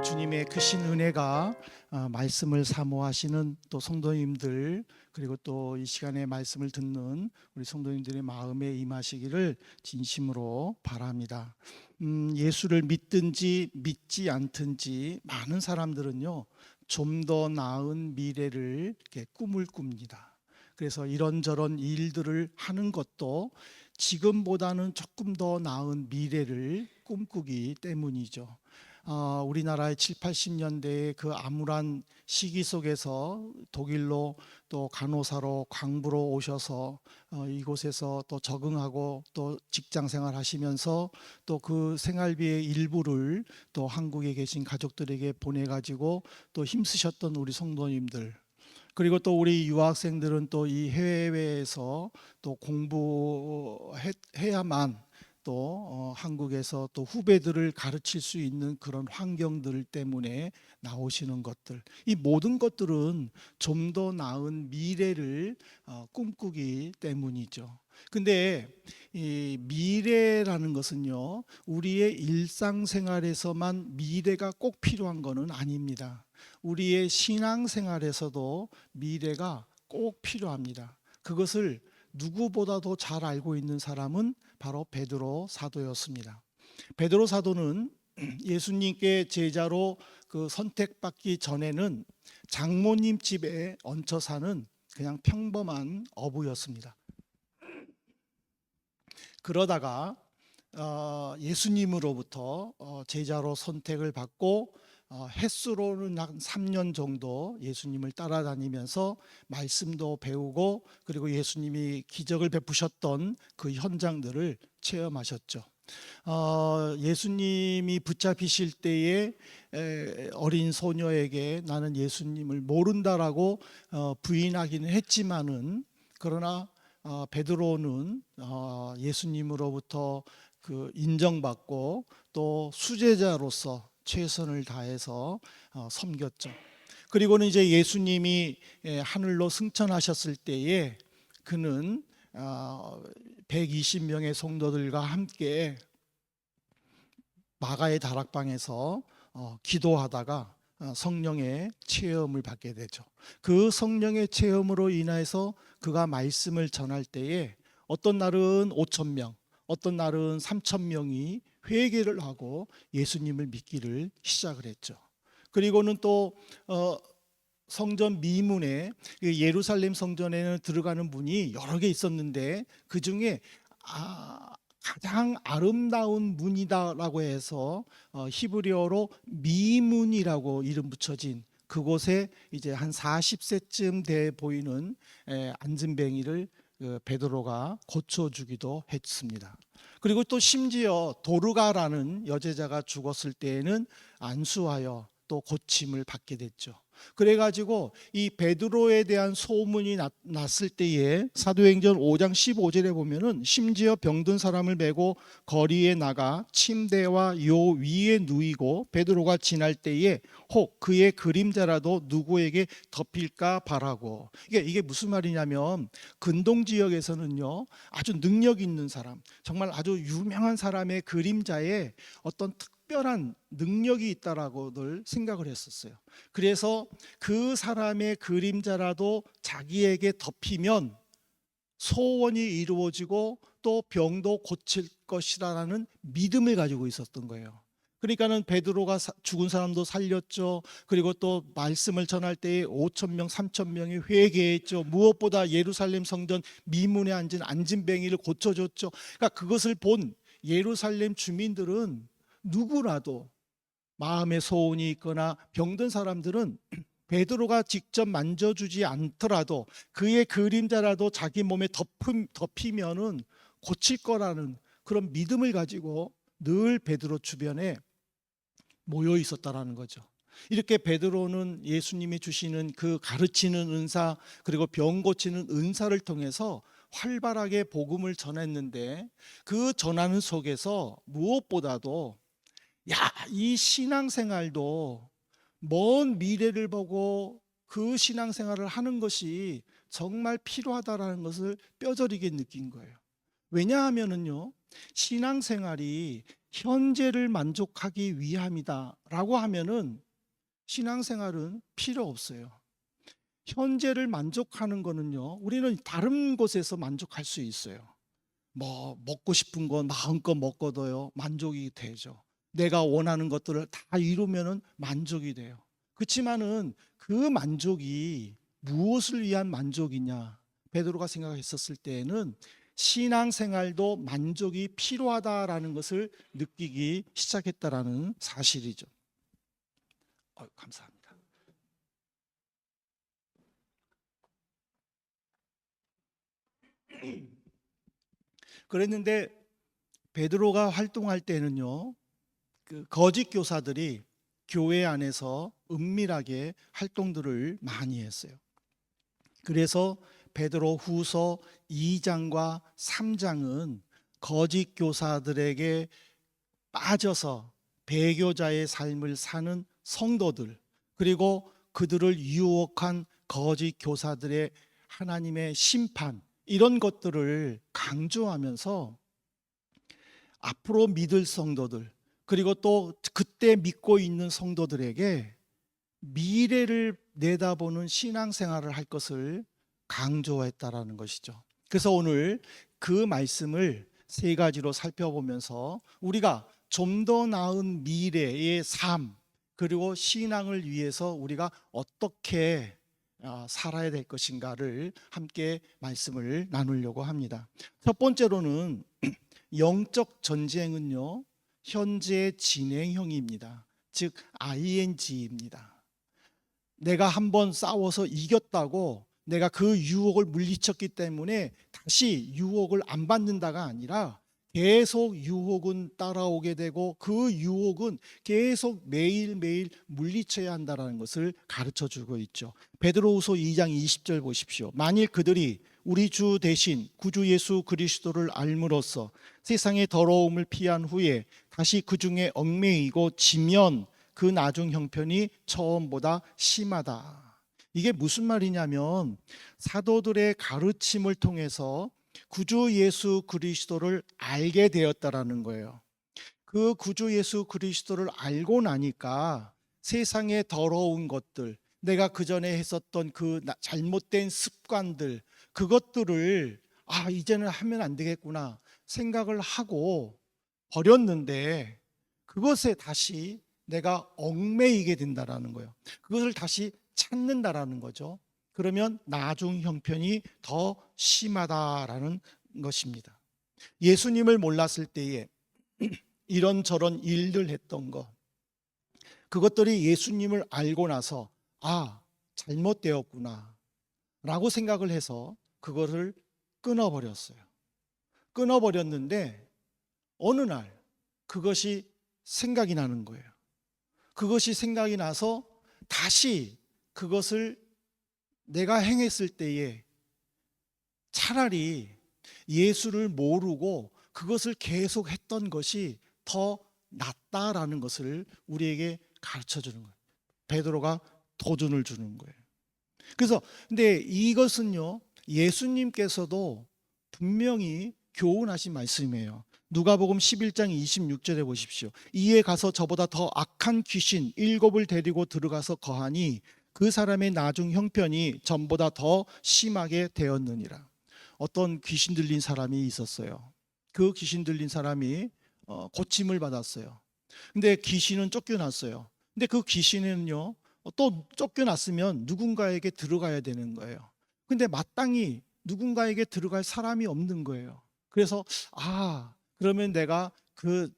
우리 주님의 크신 은혜가 말씀을 사모하시는 또 성도님들, 그리고 또 이 시간에 말씀을 듣는 우리 성도님들의 마음에 임하시기를 진심으로 바랍니다. 예수를 믿든지 믿지 않든지 많은 사람들은요, 좀 더 나은 미래를 이렇게 꿈을 꿉니다. 그래서 이런저런 일들을 하는 것도 지금보다는 조금 더 나은 미래를 꿈꾸기 때문이죠. 우리나라의 7, 80년대의 그 암울한 시기 속에서 독일로 또 간호사로 광부로 오셔서 이곳에서 또 적응하고 또 직장 생활 하시면서 또 그 생활비의 일부를 또 한국에 계신 가족들에게 보내가지고 또 힘쓰셨던 우리 성도님들, 그리고 또 우리 유학생들은 또 이 해외에서 또 공부해야만 또 한국에서 또 후배들을 가르칠 수 있는 그런 환경들 때문에 나오시는 것들, 이 모든 것들은 좀 더 나은 미래를 꿈꾸기 때문이죠. 근데 이 미래라는 것은요, 우리의 일상생활에서만 미래가 꼭 필요한 것은 아닙니다. 우리의 신앙생활에서도 미래가 꼭 필요합니다. 그것을 누구보다도 잘 알고 있는 사람은 바로 베드로 사도였습니다. 베드로 사도는 예수님께 제자로 그 선택받기 전에는 장모님 집에 얹혀 사는 그냥 평범한 어부였습니다. 그러다가 예수님으로부터 제자로 선택을 받고 햇수로는 한 3년 정도 예수님을 따라다니면서 말씀도 배우고, 그리고 예수님이 기적을 베푸셨던 그 현장들을 체험하셨죠. 예수님이 붙잡히실 때에 어린 소녀에게 나는 예수님을 모른다라고 부인하기는 했지만은, 그러나 베드로는 예수님으로부터 그 인정받고 또 수제자로서 최선을 다해서 섬겼죠. 그리고는 이제 예수님이 하늘로 승천하셨을 때에 그는 120명의 성도들과 함께 마가의 다락방에서 기도하다가 성령의 체험을 받게 되죠. 그 성령의 체험으로 인해서 그가 말씀을 전할 때에 어떤 날은 5천 명, 어떤 날은 3천 명이 회개를 하고 예수님을 믿기를 시작을 했죠. 그리고는 또 성전 미문에, 예루살렘 성전에는 들어가는 문이 여러 개 있었는데 그 중에 가장 아름다운 문이다라고 해서 히브리어로 미문이라고 이름 붙여진 그곳에 이제 한 40세쯤 돼 보이는 안진뱅이를 베드로가 고쳐주기도 했습니다. 그리고 또 심지어 도르가라는 여제자가 죽었을 때에는 안수하여 또 고침을 받게 됐죠. 그래가지고 이 베드로에 대한 소문이 났을 때에 사도행전 5장 15절에 보면은 심지어 병든 사람을 메고 거리에 나가 침대와 요 위에 누이고 베드로가 지날 때에 혹 그의 그림자라도 누구에게 덮일까 바라고. 이게 무슨 말이냐면, 근동 지역에서는요, 아주 능력 있는 사람, 정말 아주 유명한 사람의 그림자에 어떤 특별한 능력이 있다라고들 생각을 했었어요. 그래서 그 사람의 그림자라도 자기에게 덮이면 소원이 이루어지고 또 병도 고칠 것이라는 믿음을 가지고 있었던 거예요. 그러니까는 베드로가 죽은 사람도 살렸죠. 그리고 또 말씀을 전할 때에 5천 명, 3천 명이 회개했죠. 무엇보다 예루살렘 성전 미문에 앉은 안진뱅이를 고쳐줬죠. 그러니까 그것을 본 예루살렘 주민들은 누구라도 마음에 소원이 있거나 병든 사람들은 베드로가 직접 만져주지 않더라도 그의 그림자라도 자기 몸에 덮이면은 고칠 거라는 그런 믿음을 가지고 늘 베드로 주변에 모여 있었다라는 거죠. 이렇게 베드로는 예수님이 주시는 그 가르치는 은사, 그리고 병 고치는 은사를 통해서 활발하게 복음을 전했는데, 그 전하는 속에서 무엇보다도 이 신앙생활도 먼 미래를 보고 그 신앙생활을 하는 것이 정말 필요하다라는 것을 뼈저리게 느낀 거예요. 왜냐하면은요, 신앙생활이 현재를 만족하기 위함이다라고 하면은 신앙생활은 필요 없어요. 현재를 만족하는 거는요, 우리는 다른 곳에서 만족할 수 있어요. 뭐 먹고 싶은 거 마음껏 먹고도요 만족이 되죠. 내가 원하는 것들을 다 이루면은 만족이 돼요. 그렇지만은 그 만족이 무엇을 위한 만족이냐? 베드로가 생각했었을 때에는 신앙생활도 만족이 필요하다라는 것을 느끼기 시작했다라는 사실이죠. 감사합니다. 그랬는데 베드로가 활동할 때는요, 그 거짓 교사들이 교회 안에서 은밀하게 활동들을 많이 했어요. 그래서 베드로 후서 2장과 3장은 거짓 교사들에게 빠져서 배교자의 삶을 사는 성도들, 그리고 그들을 유혹한 거짓 교사들의 하나님의 심판, 이런 것들을 강조하면서 앞으로 믿을 성도들, 그리고 또 그때 믿고 있는 성도들에게 미래를 내다보는 신앙생활을 할 것을 강조했다라는 것이죠. 그래서 오늘 그 말씀을 세 가지로 살펴보면서 우리가 좀 더 나은 미래의 삶, 그리고 신앙을 위해서 우리가 어떻게 살아야 될 것인가를 함께 말씀을 나누려고 합니다. 첫 번째로는 영적 전쟁은요, 현재 진행형입니다. 즉 ing입니다. 내가 한번 싸워서 이겼다고 내가 그 유혹을 물리쳤기 때문에 다시 유혹을 안 받는다가 아니라 계속 유혹은 따라오게 되고 그 유혹은 계속 매일매일 물리쳐야 한다는 것을 가르쳐 주고 있죠. 베드로후서 2장 20절 보십시오. 만일 그들이 우리 주 대신 구주 예수 그리스도를 알므로써 세상의 더러움을 피한 후에 다시 그 중에 얽매이고 지면 그 나중 형편이 처음보다 심하다. 이게 무슨 말이냐면 사도들의 가르침을 통해서 구주 예수 그리스도를 알게 되었다라는 거예요. 그 구주 예수 그리스도를 알고 나니까 세상의 더러운 것들, 내가 그전에 했었던 그 잘못된 습관들, 그것들을 이제는 하면 안 되겠구나 생각을 하고 버렸는데 그것에 다시 내가 얽매이게 된다라는 거예요. 그것을 다시 찾는다라는 거죠. 그러면 나중 형편이 더 심하다라는 것입니다. 예수님을 몰랐을 때에 이런저런 일들 했던 것, 그것들이 예수님을 알고 나서 잘못되었구나 라고 생각을 해서 그것을 끊어버렸어요. 끊어버렸는데 어느 날 그것이 생각이 나는 거예요. 그것이 생각이 나서 다시 그것을 내가 행했을 때에 차라리 예수를 모르고 그것을 계속 했던 것이 더 낫다라는 것을 우리에게 가르쳐 주는 거예요. 베드로가 도전을 주는 거예요. 그래서 근데 이것은요, 예수님께서도 분명히 교훈하신 말씀이에요. 누가복음 11장 26절에 보십시오. 이에 가서 저보다 더 악한 귀신 7을 데리고 들어가서 거하니 그 사람의 나중 형편이 전보다 더 심하게 되었느니라. 어떤 귀신 들린 사람이 있었어요. 그 귀신 들린 사람이 고침을 받았어요. 근데 귀신은 쫓겨났어요. 근데 그 귀신은요, 또 쫓겨났으면 누군가에게 들어가야 되는 거예요. 근데 마땅히 누군가에게 들어갈 사람이 없는 거예요. 그래서 그러면 내가 그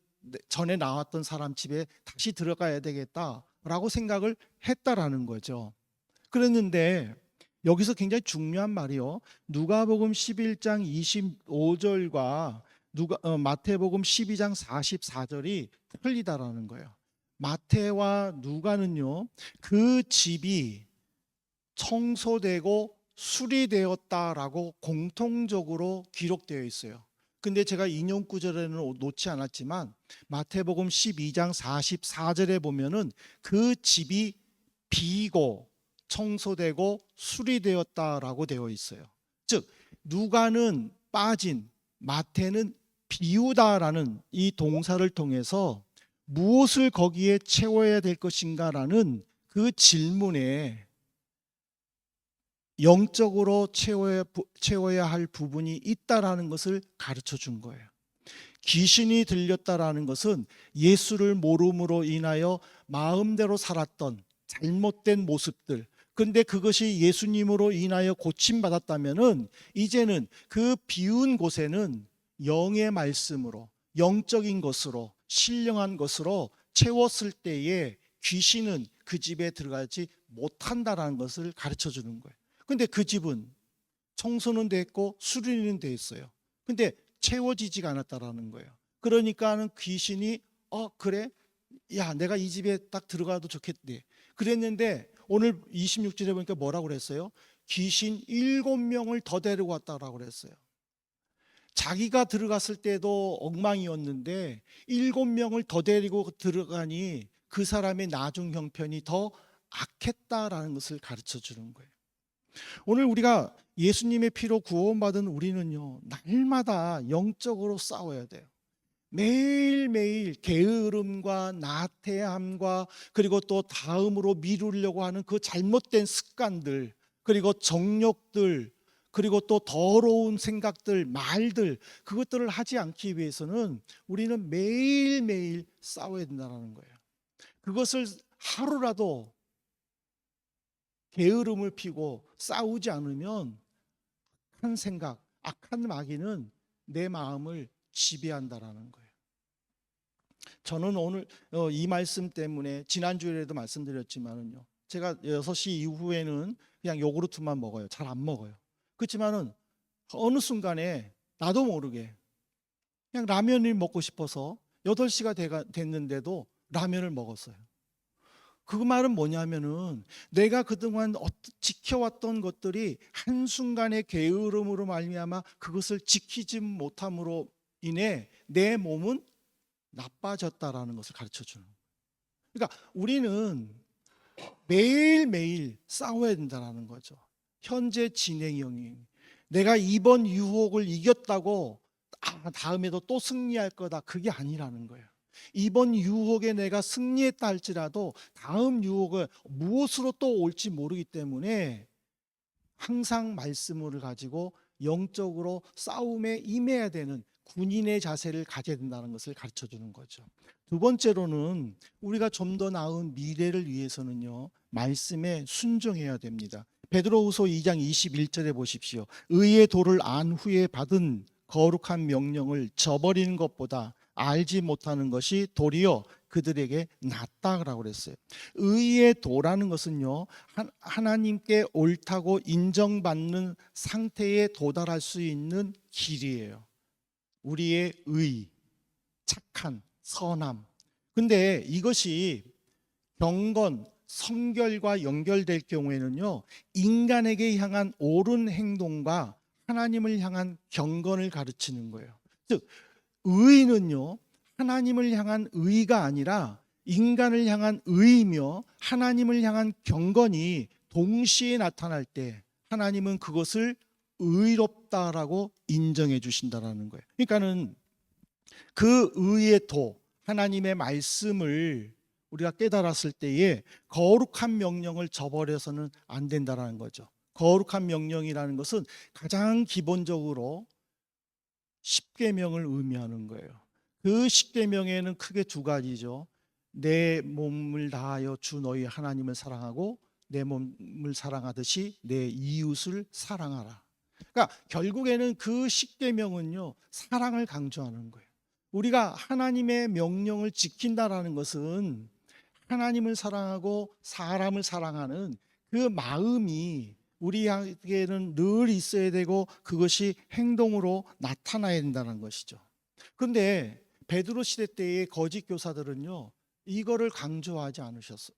전에 나왔던 사람 집에 다시 들어가야 되겠다라고 생각을 했다라는 거죠. 그랬는데 여기서 굉장히 중요한 말이요. 누가복음 11장 25절과 마태복음 12장 44절이 틀리다라는 거예요. 마태와 누가는요, 그 집이 청소되고 수리되었다라고 공통적으로 기록되어 있어요. 근데 제가 인용 구절에는 놓지 않았지만 마태복음 12장 44절에 보면은 그 집이 비고 청소되고 수리되었다라고 되어 있어요. 즉 누가는 빠진, 마태는 비우다라는 이 동사를 통해서 무엇을 거기에 채워야 될 것인가라는 그 질문에 영적으로 채워야 할 부분이 있다라는 것을 가르쳐 준 거예요. 귀신이 들렸다라는 것은 예수를 모름으로 인하여 마음대로 살았던 잘못된 모습들, 근데 그것이 예수님으로 인하여 고침받았다면은 이제는 그 비운 곳에는 영의 말씀으로, 영적인 것으로, 신령한 것으로 채웠을 때에 귀신은 그 집에 들어가지 못한다라는 것을 가르쳐 주는 거예요. 근데 그 집은 청소는 됐고 수리는 돼 있어요. 근데 채워지지가 않았다라는 거예요. 그러니까는 귀신이 그래? 야, 내가 이 집에 딱 들어가도 좋겠네. 그랬는데 오늘 26절에 보니까 뭐라고 그랬어요? 귀신 7명을 더 데리고 왔다라고 그랬어요. 자기가 들어갔을 때도 엉망이었는데 7명을 더 데리고 들어가니 그 사람의 나중 형편이 더 악했다라는 것을 가르쳐 주는 거예요. 오늘 우리가 예수님의 피로 구원받은 우리는요, 날마다 영적으로 싸워야 돼요. 매일매일 게으름과 나태함과 그리고 또 다음으로 미루려고 하는 그 잘못된 습관들, 그리고 정욕들, 그리고 또 더러운 생각들, 말들, 그것들을 하지 않기 위해서는 우리는 매일매일 싸워야 된다는 거예요. 그것을 하루라도 게으름을 피고 싸우지 않으면 악한 생각, 악한 마귀는 내 마음을 지배한다라는 거예요. 저는 오늘 이 말씀 때문에 지난주에도 말씀드렸지만은요, 제가 6시 이후에는 그냥 요구르트만 먹어요. 잘 안 먹어요. 그렇지만은 어느 순간에 나도 모르게 그냥 라면을 먹고 싶어서 8시가 됐는데도 라면을 먹었어요. 그 말은 뭐냐면은 내가 그동안 지켜왔던 것들이 한순간의 게으름으로 말미암아 그것을 지키지 못함으로 인해 내 몸은 나빠졌다라는 것을 가르쳐 주는 거예요. 그러니까 우리는 매일매일 싸워야 된다는 거죠. 현재 진행형이 내가 이번 유혹을 이겼다고 다음에도 또 승리할 거다, 그게 아니라는 거예요. 이번 유혹에 내가 승리했다 할지라도 다음 유혹은 무엇으로 또 올지 모르기 때문에 항상 말씀을 가지고 영적으로 싸움에 임해야 되는 군인의 자세를 가져야 된다는 것을 가르쳐 주는 거죠. 두 번째로는 우리가 좀 더 나은 미래를 위해서는요, 말씀에 순종해야 됩니다. 베드로후서 2장 21절에 보십시오. 의의 도를 안 후에 받은 거룩한 명령을 저버리는 것보다 알지 못하는 것이 도리어 그들에게 낫다라고 그랬어요. 의의 도라는 것은요, 하나님께 옳다고 인정받는 상태에 도달할 수 있는 길이에요. 우리의 의, 착한, 선함. 근데 이것이 경건, 성결과 연결될 경우에는요, 인간에게 향한 옳은 행동과 하나님을 향한 경건을 가르치는 거예요. 즉 의는요, 하나님을 향한 의가 아니라 인간을 향한 의이며 하나님을 향한 경건이 동시에 나타날 때 하나님은 그것을 의롭다라고 인정해 주신다라는 거예요. 그러니까는 그 의의 도, 하나님의 말씀을 우리가 깨달았을 때에 거룩한 명령을 저버려서는 안 된다라는 거죠. 거룩한 명령이라는 것은 가장 기본적으로 십계명을 의미하는 거예요. 그 십계명에는 크게 두 가지죠. 내 몸을 다하여 주 너희 하나님을 사랑하고 내 몸을 사랑하듯이 내 이웃을 사랑하라. 그러니까 결국에는 그 십계명은요, 사랑을 강조하는 거예요. 우리가 하나님의 명령을 지킨다라는 것은 하나님을 사랑하고 사람을 사랑하는 그 마음이 우리에게는 늘 있어야 되고 그것이 행동으로 나타나야 된다는 것이죠. 그런데 베드로 시대 때의 거짓 교사들은요, 이거를 강조하지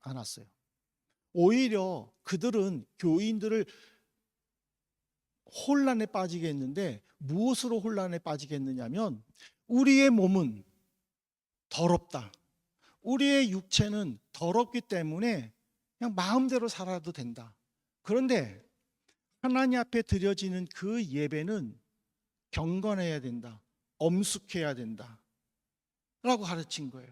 않았어요. 오히려 그들은 교인들을 혼란에 빠지게 했는데, 무엇으로 혼란에 빠지게 했느냐면 우리의 몸은 더럽다, 우리의 육체는 더럽기 때문에 그냥 마음대로 살아도 된다. 그런데 하나님 앞에 드려지는 그 예배는 경건해야 된다, 엄숙해야 된다 라고 가르친 거예요.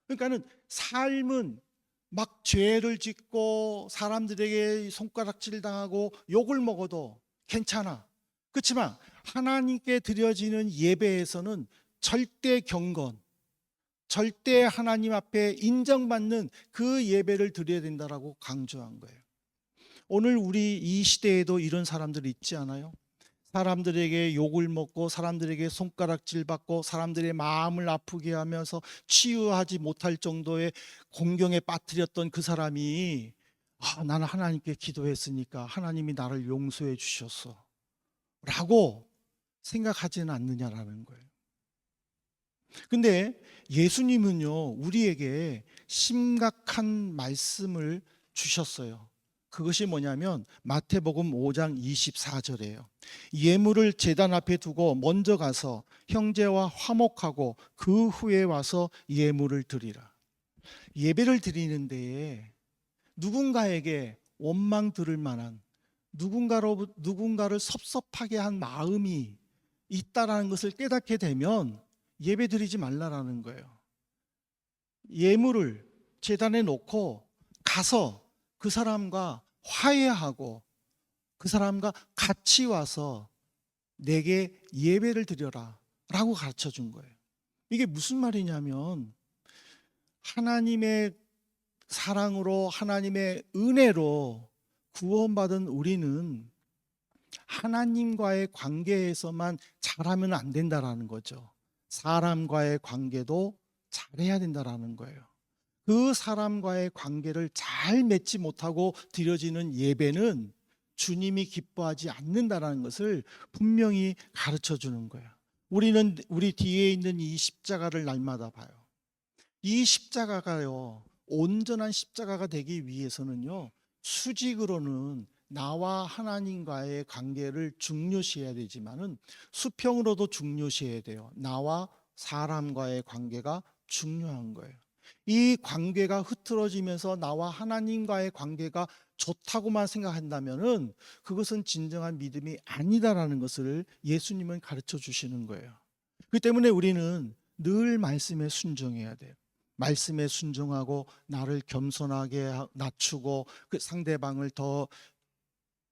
그러니까는 삶은 막 죄를 짓고 사람들에게 손가락질 당하고 욕을 먹어도 괜찮아. 그렇지만 하나님께 드려지는 예배에서는 절대 경건, 절대 하나님 앞에 인정받는 그 예배를 드려야 된다라고 강조한 거예요. 오늘 우리 이 시대에도 이런 사람들이 있지 않아요? 사람들에게 욕을 먹고 사람들에게 손가락질 받고 사람들의 마음을 아프게 하면서 치유하지 못할 정도의 공경에 빠뜨렸던 그 사람이 나는 하나님께 기도했으니까 하나님이 나를 용서해 주셨어 라고 생각하지는 않느냐라는 거예요. 근데 예수님은요, 우리에게 심각한 말씀을 주셨어요. 그것이 뭐냐면 마태복음 5장 24절이에요. 예물을 제단 앞에 두고 먼저 가서 형제와 화목하고 그 후에 와서 예물을 드리라. 예배를 드리는데 누군가에게 원망 들을 만한 누군가를 섭섭하게 한 마음이 있다라는 것을 깨닫게 되면 예배 드리지 말라라는 거예요. 예물을 제단에 놓고 가서 그 사람과 화해하고 그 사람과 같이 와서 내게 예배를 드려라 라고 가르쳐 준 거예요. 이게 무슨 말이냐면 하나님의 사랑으로 하나님의 은혜로 구원받은 우리는 하나님과의 관계에서만 잘하면 안 된다라는 거죠. 사람과의 관계도 잘해야 된다라는 거예요. 그 사람과의 관계를 잘 맺지 못하고 드려지는 예배는 주님이 기뻐하지 않는다라는 것을 분명히 가르쳐 주는 거예요. 우리는 우리 뒤에 있는 이 십자가를 날마다 봐요. 이 십자가가요, 온전한 십자가가 되기 위해서는요, 수직으로는 나와 하나님과의 관계를 중요시해야 되지만은 수평으로도 중요시해야 돼요. 나와 사람과의 관계가 중요한 거예요. 이 관계가 흐트러지면서 나와 하나님과의 관계가 좋다고만 생각한다면은 그것은 진정한 믿음이 아니다라는 것을 예수님은 가르쳐 주시는 거예요. 그 때문에 우리는 늘 말씀에 순종해야 돼요. 말씀에 순종하고 나를 겸손하게 낮추고 그 상대방을 더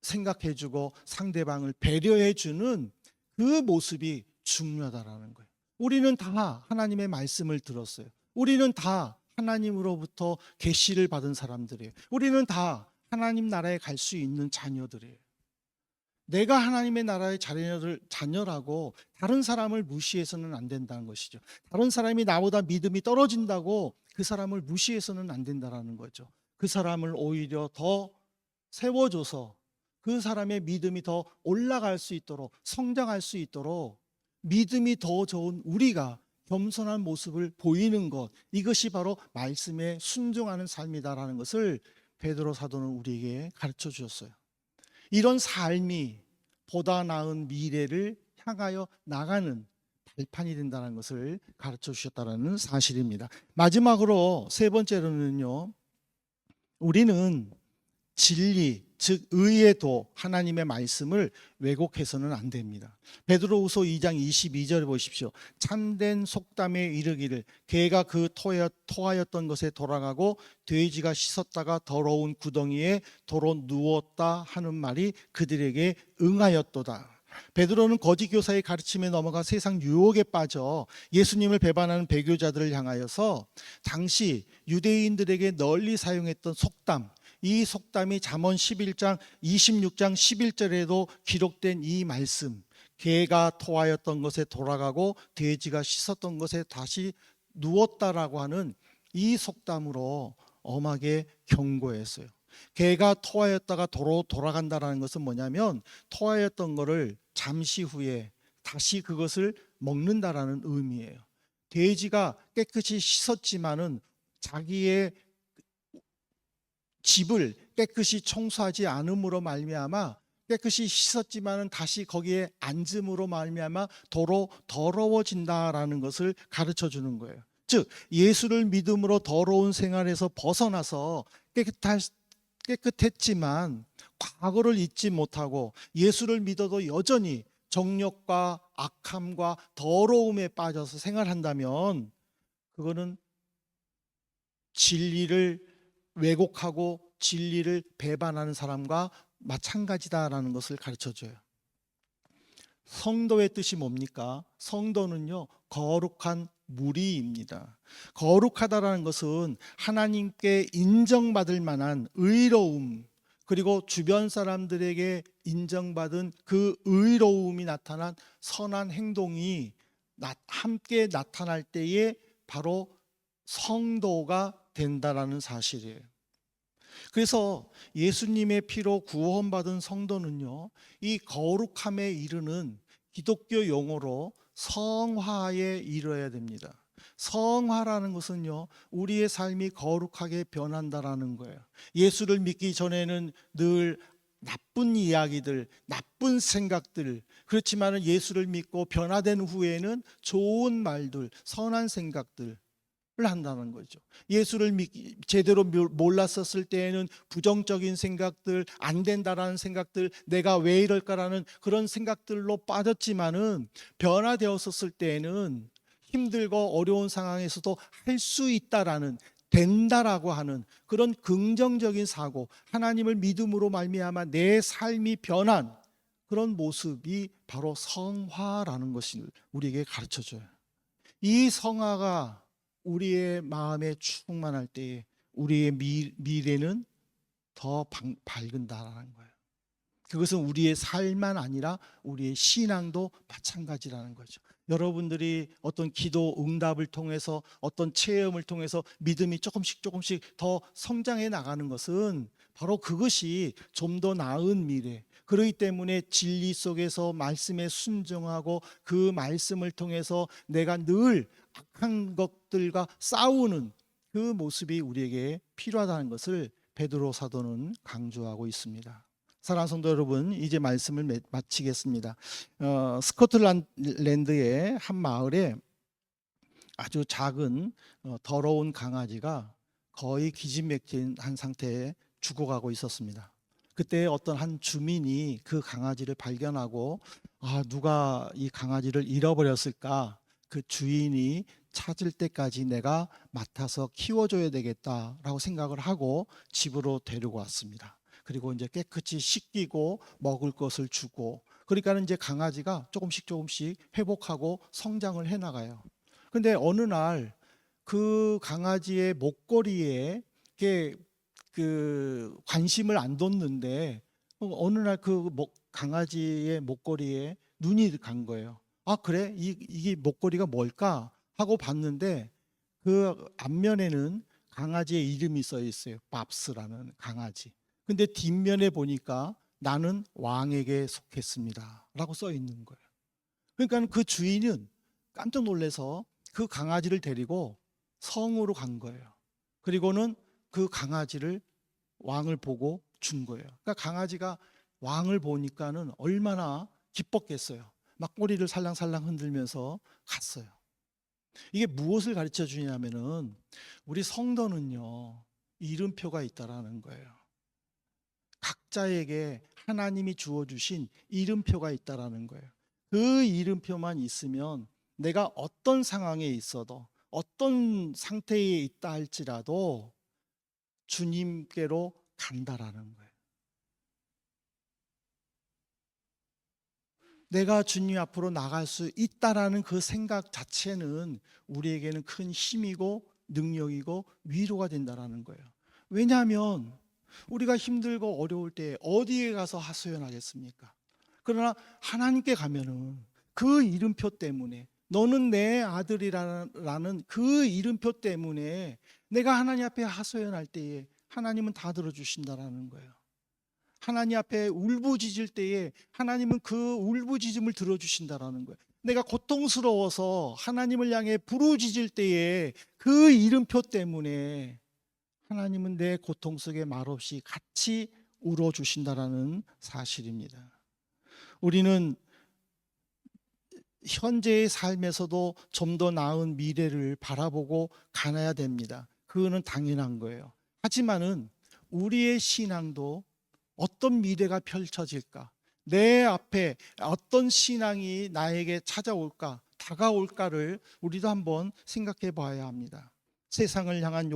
생각해주고 상대방을 배려해주는 그 모습이 중요하다라는 거예요. 우리는 다 하나님의 말씀을 들었어요. 우리는 다 하나님으로부터 계시를 받은 사람들이에요. 우리는 다 하나님 나라에 갈 수 있는 자녀들이에요. 내가 하나님의 나라의 자녀라고 다른 사람을 무시해서는 안 된다는 것이죠. 다른 사람이 나보다 믿음이 떨어진다고 그 사람을 무시해서는 안 된다는 거죠. 그 사람을 오히려 더 세워줘서 그 사람의 믿음이 더 올라갈 수 있도록 성장할 수 있도록 믿음이 더 좋은 우리가 겸손한 모습을 보이는 것, 이것이 바로 말씀에 순종하는 삶이다라는 것을 베드로 사도는 우리에게 가르쳐 주셨어요. 이런 삶이 보다 나은 미래를 향하여 나가는 발판이 된다는 것을 가르쳐 주셨다는 사실입니다. 마지막으로 세 번째로는요, 우리는 진리, 즉 의의 도, 하나님의 말씀을 왜곡해서는 안 됩니다. 베드로후서 2장 22절에 보십시오. 참된 속담에 이르기를 개가 그 토하였던 것에 돌아가고 돼지가 씻었다가 더러운 구덩이에 도로 누웠다 하는 말이 그들에게 응하였도다. 베드로는 거짓 교사의 가르침에 넘어가 세상 유혹에 빠져 예수님을 배반하는 배교자들을 향하여서 당시 유대인들에게 널리 사용했던 속담, 이 속담이 잠언 11장 26장 11절에도 기록된 이 말씀, 개가 토하였던 것에 돌아가고 돼지가 씻었던 것에 다시 누웠다라고 하는 이 속담으로 엄하게 경고했어요. 개가 토하였다가 도로 돌아간다라는 것은 뭐냐면 토하였던 것을 잠시 후에 다시 그것을 먹는다라는 의미예요. 돼지가 깨끗이 씻었지만은 자기의 집을 깨끗이 청소하지 않음으로 말미암아 깨끗이 씻었지만은 다시 거기에 앉음으로 말미암아 도로 더러워진다라는 것을 가르쳐 주는 거예요. 즉 예수를 믿음으로 더러운 생활에서 벗어나서 깨끗했지만 과거를 잊지 못하고 예수를 믿어도 여전히 정욕과 악함과 더러움에 빠져서 생활한다면 그거는 진리를 왜곡하고 진리를 배반하는 사람과 마찬가지다라는 것을 가르쳐 줘요. 성도의 뜻이 뭡니까? 성도는요, 거룩한 무리입니다. 거룩하다라는 것은 하나님께 인정받을 만한 의로움, 그리고 주변 사람들에게 인정받은 그 의로움이 나타난 선한 행동이 함께 나타날 때에 바로 성도가 된다라는 사실이에요. 그래서 예수님의 피로 구원받은 성도는요, 이 거룩함에 이르는 기독교 용어로 성화에 이르러야 됩니다. 성화라는 것은요, 우리의 삶이 거룩하게 변한다라는 거예요. 예수를 믿기 전에는 늘 나쁜 이야기들, 나쁜 생각들, 그렇지만 예수를 믿고 변화된 후에는 좋은 말들, 선한 생각들 한다는 거죠. 예수를 제대로 몰랐었을 때에는 부정적인 생각들, 안 된다라는 생각들, 내가 왜 이럴까라는 그런 생각들로 빠졌지만은 변화되었었을 때에는 힘들고 어려운 상황에서도 할 수 있다라는, 된다라고 하는 그런 긍정적인 사고, 하나님을 믿음으로 말미암아 내 삶이 변한 그런 모습이 바로 성화라는 것을 우리에게 가르쳐 줘요. 이 성화가 우리의 마음에 충만할 때에 우리의 미래는 더 밝은다라는 거예요. 그것은 우리의 삶만 아니라 우리의 신앙도 마찬가지라는 거죠. 여러분들이 어떤 기도 응답을 통해서 어떤 체험을 통해서 믿음이 조금씩 더 성장해 나가는 것은 바로 그것이 좀 더 나은 미래, 그렇기 때문에 진리 속에서 말씀에 순종하고 그 말씀을 통해서 내가 늘 악한 것들과 싸우는 그 모습이 우리에게 필요하다는 것을 베드로 사도는 강조하고 있습니다. 사랑하는 성도 여러분, 이제 말씀을 마치겠습니다. 스코틀랜드의 한 마을에 아주 작은 더러운 강아지가 거의 기진맥진한 상태에 죽어가고 있었습니다. 그때 어떤 한 주민이 그 강아지를 발견하고, 누가 이 강아지를 잃어버렸을까? 그 주인이 찾을 때까지 내가 맡아서 키워줘야 되겠다라고 생각을 하고 집으로 데리고 왔습니다. 그리고 이제 깨끗이 씻기고 먹을 것을 주고, 그러니까는 이제 강아지가 조금씩 회복하고 성장을 해 나가요. 근데 어느 날 그 강아지의 목걸이에 그 관심을 안 뒀는데 어느 날 그 강아지의 목걸이에 눈이 간 거예요. 그래? 이게 목걸이가 뭘까? 하고 봤는데 그 앞면에는 강아지의 이름이 써 있어요. 밥스라는 강아지. 근데 뒷면에 보니까 나는 왕에게 속했습니다 라고 써 있는 거예요. 그러니까 그 주인은 깜짝 놀라서 그 강아지를 데리고 성으로 간 거예요. 그리고는 그 강아지를 왕을 보고 준 거예요. 그러니까 강아지가 왕을 보니까는 얼마나 기뻤겠어요. 막 꼬리를 살랑살랑 흔들면서 갔어요. 이게 무엇을 가르쳐 주냐면은 우리 성도는요, 이름표가 있다라는 거예요. 각자에게 하나님이 주어 주신 이름표가 있다라는 거예요. 그 이름표만 있으면 내가 어떤 상황에 있어도 어떤 상태에 있다 할지라도 주님께로 간다라는 거예요. 내가 주님 앞으로 나갈 수 있다라는 그 생각 자체는 우리에게는 큰 힘이고 능력이고 위로가 된다라는 거예요. 왜냐하면 우리가 힘들고 어려울 때 어디에 가서 하소연하겠습니까? 그러나 하나님께 가면은 그 이름표 때문에, 너는 내 아들이라는 그 이름표 때문에 내가 하나님 앞에 하소연할 때에 하나님은 다 들어주신다라는 거예요. 하나님 앞에 울부짖을 때에 하나님은 그 울부짖음을 들어주신다라는 거예요. 내가 고통스러워서 하나님을 향해 부르짖을 때에 그 이름표 때문에 하나님은 내 고통 속에 말없이 같이 울어주신다라는 사실입니다. 우리는 현재의 삶에서도 좀 더 나은 미래를 바라보고 가야 됩니다. 그거는 당연한 거예요. 하지만은 우리의 신앙도 어떤 미래가 펼쳐질까? 내 앞에 어떤 신앙이 나에게 찾아올까, 다가올까를 우리도 한번 생각해 봐야 합니다. 세상을 향한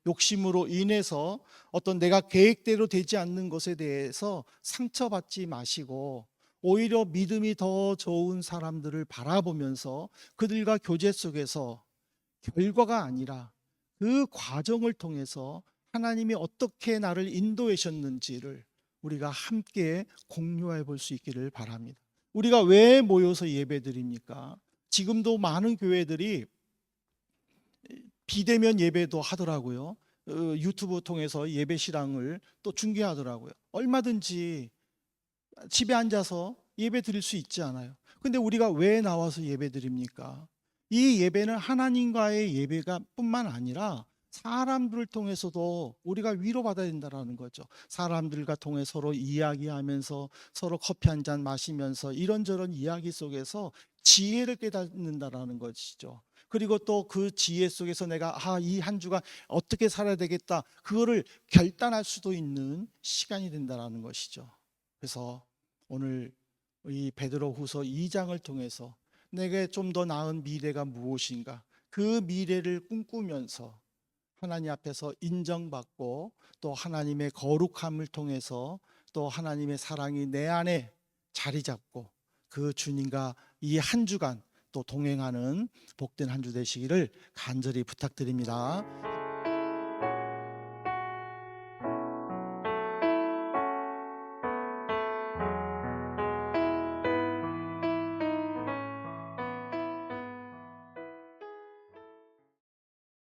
욕심으로 인해서 어떤 내가 계획대로 되지 않는 것에 대해서 상처받지 마시고, 오히려 믿음이 더 좋은 사람들을 바라보면서 그들과 교제 속에서 결과가 아니라 그 과정을 통해서 하나님이 어떻게 나를 인도하셨는지를 우리가 함께 공유해 볼 수 있기를 바랍니다. 우리가 왜 모여서 예배드립니까? 지금도 많은 교회들이 비대면 예배도 하더라고요. 유튜브 통해서 예배 실황을 또 중계하더라고요. 얼마든지 집에 앉아서 예배 드릴 수 있지 않아요. 근데 우리가 왜 나와서 예배 드립니까? 이 예배는 하나님과의 예배가 뿐만 아니라 사람들을 통해서도 우리가 위로받아야 된다는 거죠. 사람들과 통해 서로 이야기하면서, 서로 커피 한 잔 마시면서 이런저런 이야기 속에서 지혜를 깨닫는다라는 것이죠. 그리고 또 그 지혜 속에서 내가 이 한 주가 어떻게 살아야 되겠다, 그거를 결단할 수도 있는 시간이 된다라는 것이죠. 그래서 오늘 이 베드로후서 2장을 통해서 내게 좀 더 나은 미래가 무엇인가, 그 미래를 꿈꾸면서 하나님 앞에서 인정받고, 또 하나님의 거룩함을 통해서 또 하나님의 사랑이 내 안에 자리 잡고 그 주님과 이 한 주간 또 동행하는 복된 한 주 되시기를 간절히 부탁드립니다.